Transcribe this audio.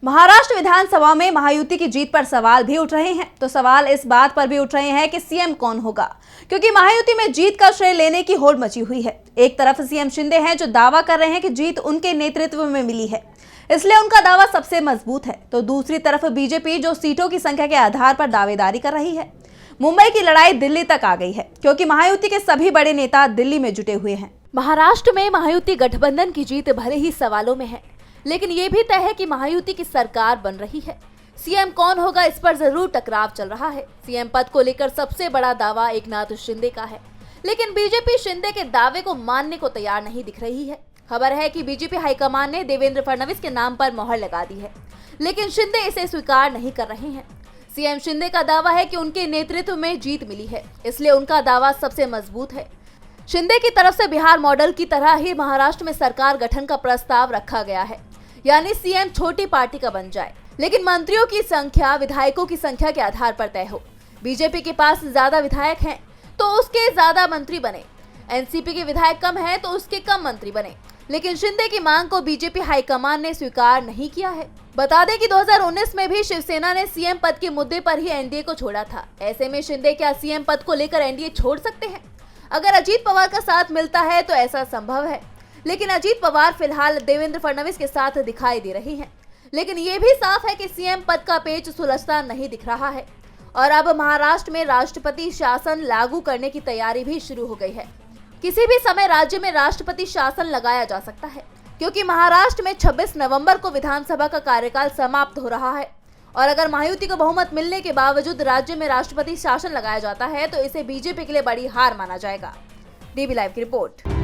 महाराष्ट्र विधानसभा में महायुति की जीत पर सवाल भी उठ रहे हैं। तो सवाल इस बात पर भी उठ रहे हैं कि सीएम कौन होगा, क्योंकि महायुति में जीत का श्रेय लेने की होड़ मची हुई है। एक तरफ सीएम शिंदे हैं जो दावा कर रहे हैं कि जीत उनके नेतृत्व में मिली है, इसलिए उनका दावा सबसे मजबूत है। तो दूसरी तरफ बीजेपी जो सीटों की संख्या के आधार पर दावेदारी कर रही है। मुंबई की लड़ाई दिल्ली तक आ गई है, क्योंकि महायुति के सभी बड़े नेता दिल्ली में जुटे हुए हैं। महाराष्ट्र में महायुति गठबंधन की जीत भले ही सवालों में है, लेकिन ये भी तय है कि महायुति की सरकार बन रही है। सीएम कौन होगा, इस पर जरूर टकराव चल रहा है। सीएम पद को लेकर सबसे बड़ा दावा एकनाथ शिंदे का है, लेकिन बीजेपी शिंदे के दावे को मानने को तैयार नहीं दिख रही है। खबर है कि बीजेपी हाईकमान ने देवेंद्र फडणवीस के नाम पर मोहर लगा दी है, लेकिन शिंदे इसे स्वीकार नहीं कर रहे हैं। सीएम शिंदे का दावा है कि उनके नेतृत्व में जीत मिली है, इसलिए उनका दावा सबसे मजबूत है। शिंदे की तरफ से बिहार मॉडल की तरह ही महाराष्ट्र में सरकार गठन का प्रस्ताव रखा गया है, यानी सीएम छोटी पार्टी का बन जाए, लेकिन मंत्रियों की संख्या विधायकों की संख्या के आधार पर तय हो। बीजेपी के पास ज्यादा विधायक हैं तो उसके ज्यादा मंत्री बने, एनसीपी के विधायक कम हैं तो उसके कम मंत्री बने, लेकिन शिंदे की मांग को बीजेपी हाईकमान ने स्वीकार नहीं किया है। बता दें कि 2019 में भी शिवसेना ने सीएम पद के मुद्दे पर ही एनडीए को छोड़ा था। ऐसे में शिंदे क्या सीएम पद को लेकर एनडीए छोड़ सकते हैं? अगर अजीत पवार का साथ मिलता है तो ऐसा संभव है, लेकिन अजीत पवार फिलहाल देवेंद्र फडणवीस के साथ दिखाई दे रही हैं। लेकिन ये भी साफ है कि सीएम पद का पेच सुलझता नहीं दिख रहा है और अब महाराष्ट्र में राष्ट्रपति शासन लागू करने की तैयारी भी शुरू हो गई है। किसी भी समय राज्य में राष्ट्रपति शासन लगाया जा सकता है, क्योंकि महाराष्ट्र में 26 नवंबर को विधानसभा का कार्यकाल समाप्त हो रहा है और अगर महायुति को बहुमत मिलने के बावजूद राज्य में राष्ट्रपति शासन लगाया जाता है तो इसे बीजेपी के लिए बड़ी हार माना जाएगा। डीबी लाइव की रिपोर्ट।